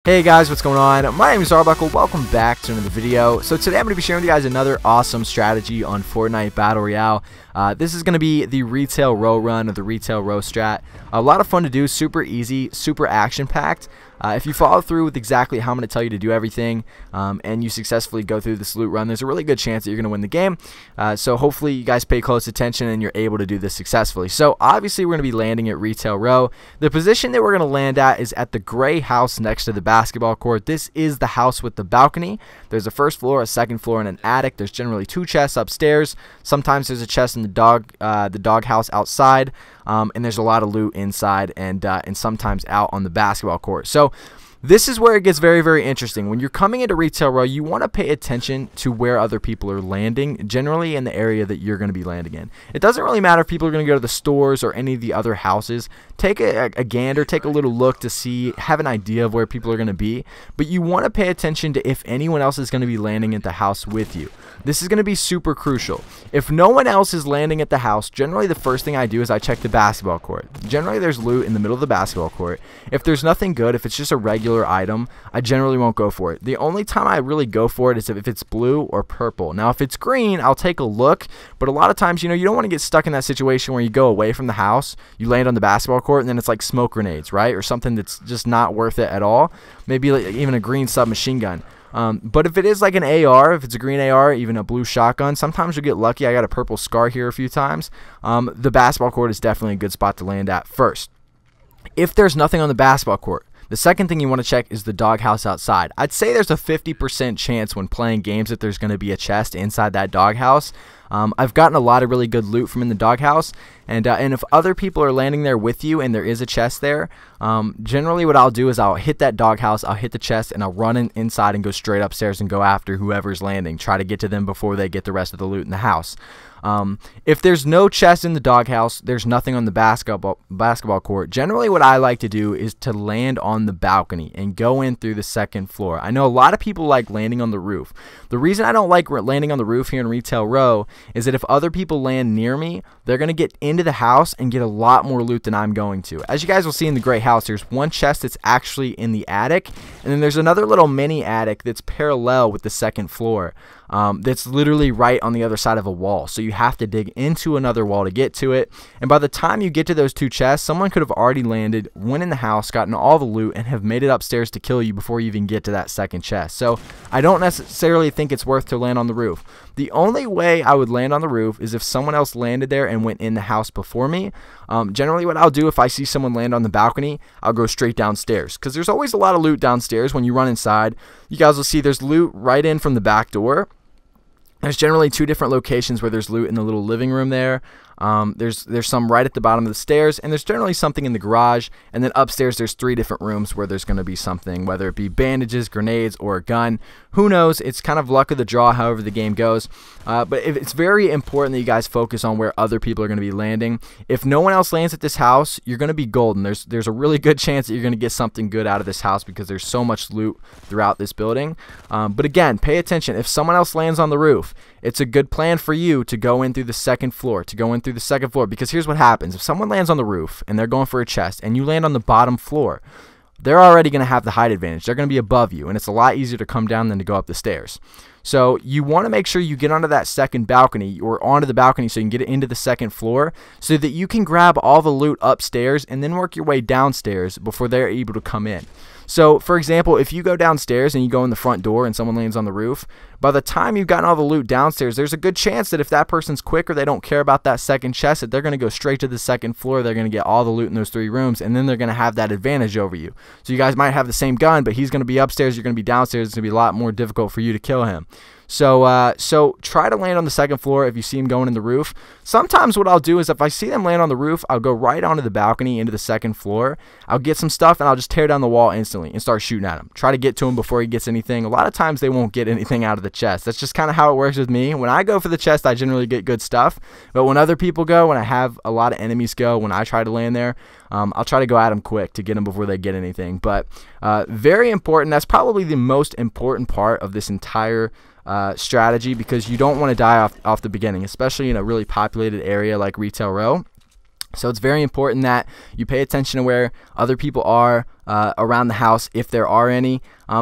Hey guys, what's going on? My name is Arbuckle. Welcome back to another video. So today I'm going to be sharing with you guys another awesome strategy on Fortnite Battle Royale. This is going to be the retail row run or the retail row strat. A lot of fun to do, super easy, super action packed. If you follow through with exactly how I'm going to tell you to do everything and you successfully go through this loot run, there's a really good chance that you're going to win the game. So hopefully you guys pay close attention and you're able to do this successfully. So obviously we're going to be landing at retail row. The position that we're going to land at is at the gray house next to the basketball court. This is the house with the balcony. There's a first floor, a second floor, and an attic. There's generally 2 chests upstairs. Sometimes there's a chest in the dog house outside. And there's a lot of loot inside and sometimes out on the basketball court. So this is where it gets very, very interesting. When you're coming into retail row, you want to pay attention to where other people are landing, generally in the area that you're going to be landing in. It doesn't really matter if people are going to go to the stores or any of the other houses. Take a gander, take a little look to see, have an idea of where people are going to be. But you want to pay attention to if anyone else is going to be landing at the house with you. This is going to be super crucial. If no one else is landing at the house, generally the first thing I do is I check the basketball court. Generally there's loot in the middle of the basketball court. If there's nothing good, if it's just a regular item, I generally won't go for it. The only time I really go for it is if it's blue or purple. Now if it's green, I'll take a look, but a lot of times, you don't want to get stuck in that situation where you go away from the house, you land on the basketball court, and then it's like smoke grenades, right? Or something that's just not worth it at all. Maybe like even a green submachine gun. But if it is like an AR, if it's a green AR, even a blue shotgun, sometimes you'll get lucky. I got a purple scar here a few times. The basketball court is definitely a good spot to land at first. If there's nothing on the basketball court, the second thing you want to check is the doghouse outside. I'd say there's a 50% chance when playing games that there's going to be a chest inside that doghouse. I've gotten a lot of really good loot from in the doghouse, and if other people are landing there with you and there is a chest there, generally what I'll do is I'll hit that doghouse, I'll hit the chest, and I'll run inside and go straight upstairs and go after whoever's landing. Try to get to them before they get the rest of the loot in the house. If there's no chest in the doghouse, there's nothing on the basketball court. Generally what I like to do is to land on the balcony and go in through the second floor. I know a lot of people like landing on the roof. The reason I don't like landing on the roof here in retail row is that if other people land near me, they're going to get into the house and get a lot more loot than I'm going to. As you guys will see in the gray house, there's one chest that's actually in the attic, and then there's another little mini attic that's parallel with the second floor. That's literally right on the other side of a wall, so you have to dig into another wall to get to it. And by the time you get to those 2 chests, someone could have already landed, went in the house, gotten all the loot, and have made it upstairs to kill you before you even get to that second chest. So I don't necessarily think it's worth to land on the roof. The only way I would land on the roof is if someone else landed there and went in the house before me. Generally what I'll do if I see someone land on the balcony, I'll go straight downstairs, because there's always a lot of loot downstairs. When you run inside, you guys will see there's loot right in from the back door. There's generally 2 different locations where there's loot in the little living room there. There's some right at the bottom of the stairs, and there's generally something in the garage, and then upstairs there's 3 different rooms where there's going to be something, whether it be bandages, grenades, or a gun. Who knows? It's kind of luck of the draw however the game goes. But it's very important that you guys focus on where other people are going to be landing. If no one else lands at this house, you're going to be golden. There's a really good chance that you're going to get something good out of this house because there's so much loot throughout this building. But again, pay attention. If someone else lands on the roof, it's a good plan for you to go in through the second floor, because here's what happens. If someone lands on the roof and they're going for a chest and you land on the bottom floor, they're already going to have the height advantage. They're going to be above you, and it's a lot easier to come down than to go up the stairs. So you want to make sure you get onto that second balcony or onto the balcony so you can get into the second floor so that you can grab all the loot upstairs and then work your way downstairs before they're able to come in. So, for example, if you go downstairs and you go in the front door and someone lands on the roof, by the time you've gotten all the loot downstairs, there's a good chance that if that person's quick or they don't care about that second chest, that they're going to go straight to the second floor. They're going to get all the loot in those 3 rooms, and then they're going to have that advantage over you. So you guys might have the same gun, but he's going to be upstairs, you're going to be downstairs. It's going to be a lot more difficult for you to kill him. So try to land on the second floor if you see him going in the roof. Sometimes what I'll do is if I see them land on the roof, I'll go right onto the balcony into the second floor. I'll get some stuff and I'll just tear down the wall instantly and start shooting at him. Try to get to him before he gets anything. A lot of times they won't get anything out of the chest. That's just kind of how it works with me. When I go for the chest, I generally get good stuff. But when other people go, when I have a lot of enemies go, when I try to land there, I'll try to go at them quick to get them before they get anything. But very important. That's probably the most important part of this entire strategy, because you don't want to die off the beginning, especially in a really populated area like retail row. So it's very important that you pay attention to where other people are, around the house if there are any.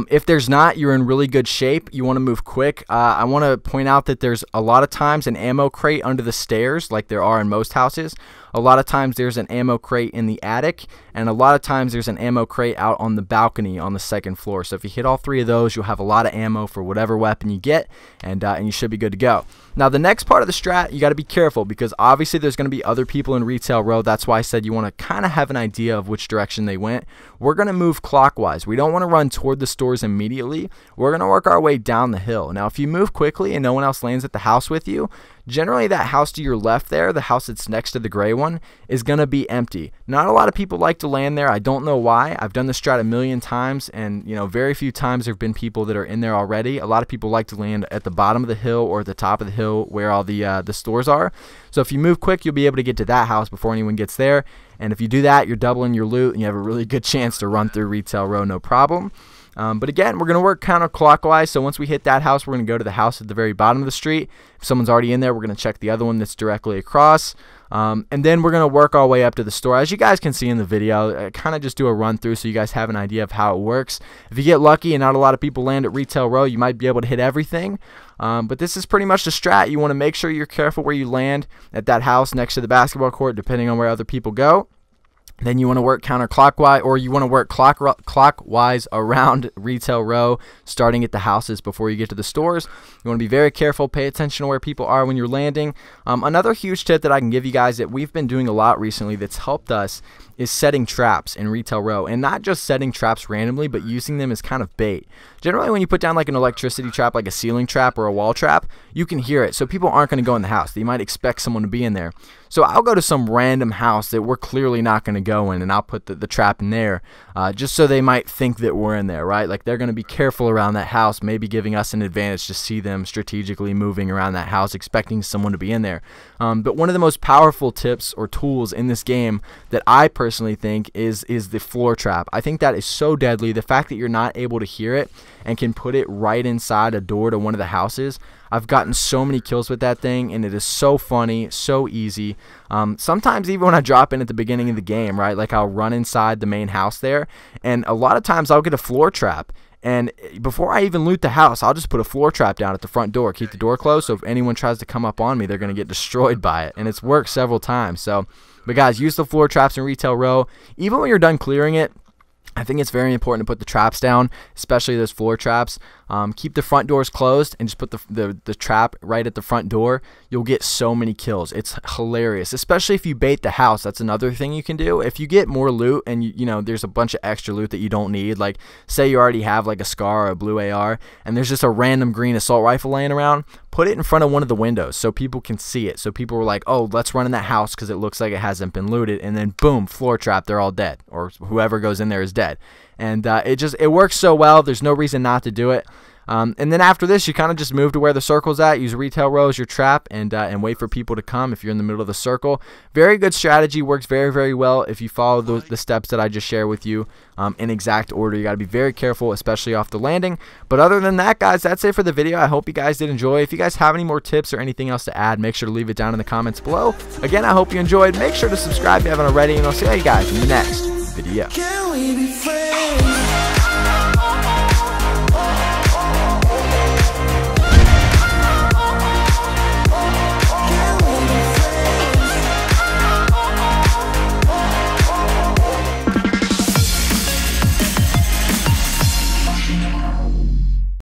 If there's not, you're in really good shape. You want to move quick. I want to point out that there's a lot of times an ammo crate under the stairs, like there are in most houses. A lot of times there's an ammo crate in the attic, and a lot of times there's an ammo crate out on the balcony on the second floor. So if you hit all three of those, you'll have a lot of ammo for whatever weapon you get, and you should be good to go. Now the next part of the strat, you got to be careful, because obviously there's going to be other people in retail row. That's why I said you want to kind of have an idea of which direction they went. We're going to move clockwise. We don't want to run toward the stores immediately. We're going to work our way down the hill. Now if you move quickly and no one else lands at the house with you, generally that house to your left there, the house that's next to the gray one, is going to be empty. Not a lot of people like to land there. I don't know why. I've done this strat a million times, and very few times there have been people that are in there already. A lot of people like to land at the bottom of the hill or at the top of the hill where all the stores are. So if you move quick, you'll be able to get to that house before anyone gets there. And if you do that, you're doubling your loot, and you have a really good chance to run through retail row no problem. But again, we're going to work counterclockwise. So once we hit that house, we're going to go to the house at the very bottom of the street. If someone's already in there, we're going to check the other one that's directly across. And then we're going to work our way up to the store. As you guys can see in the video, I kind of just do a run through so you guys have an idea of how it works. If you get lucky and not a lot of people land at retail row, you might be able to hit everything. But this is pretty much the strat. You want to make sure you're careful where you land at that house next to the basketball court, depending on where other people go. Then you want to work counterclockwise, or you want to work clockwise around retail row, starting at the houses before you get to the stores. You want to be very careful, pay attention to where people are when you're landing. Another huge tip that I can give you guys that we've been doing a lot recently that's helped us is setting traps in retail row, and not just setting traps randomly, but using them as kind of bait. Generally, when you put down like an electricity trap, like a ceiling trap or a wall trap, you can hear it, so people aren't going to go in the house. They might expect someone to be in there. So I'll go to some random house that we're clearly not going to go in, and I'll put the trap in there, just so they might think that we're in there, right? Like they're going to be careful around that house, maybe giving us an advantage to see them strategically moving around that house, expecting someone to be in there. But one of the most powerful tips or tools in this game that I personally think is the floor trap. I think that is so deadly. The fact that you're not able to hear it and can put it right inside a door to one of the houses. I've gotten so many kills with that thing, and it is so funny, so easy. Sometimes even when I drop in at the beginning of the game, right, like I'll run inside the main house there, and a lot of times I'll get a floor trap. And before I even loot the house, I'll just put a floor trap down at the front door, keep the door closed, so if anyone tries to come up on me, they're going to get destroyed by it. And it's worked several times. But guys, use the floor traps in retail row. Even when you're done clearing it, I think it's very important to put the traps down, especially those floor traps. Keep the front doors closed and just put the trap right at the front door. You'll get so many kills. It's hilarious, especially if you bait the house. That's another thing you can do. If you get more loot and you know there's a bunch of extra loot that you don't need, like say you already have like a SCAR or a blue AR, and there's just a random green assault rifle laying around, put it in front of one of the windows so people can see it. So people were like, oh, let's run in that house because it looks like it hasn't been looted, and then boom, floor trap, they're all dead, or whoever goes in there is dead. And it works so well, there's no reason not to do it. And then after this, you kind of just move to where the circle's at. Use retail row as your trap, and wait for people to come if you're in the middle of the circle. Very good strategy. Works very, very well if you follow the steps that I just shared with you in exact order. You got to be very careful, especially off the landing. But other than that, guys, that's it for the video. I hope you guys did enjoy. If you guys have any more tips or anything else to add, make sure to leave it down in the comments below. Again, I hope you enjoyed. Make sure to subscribe if you haven't already, and I'll see you guys in the next video. Can we be friends?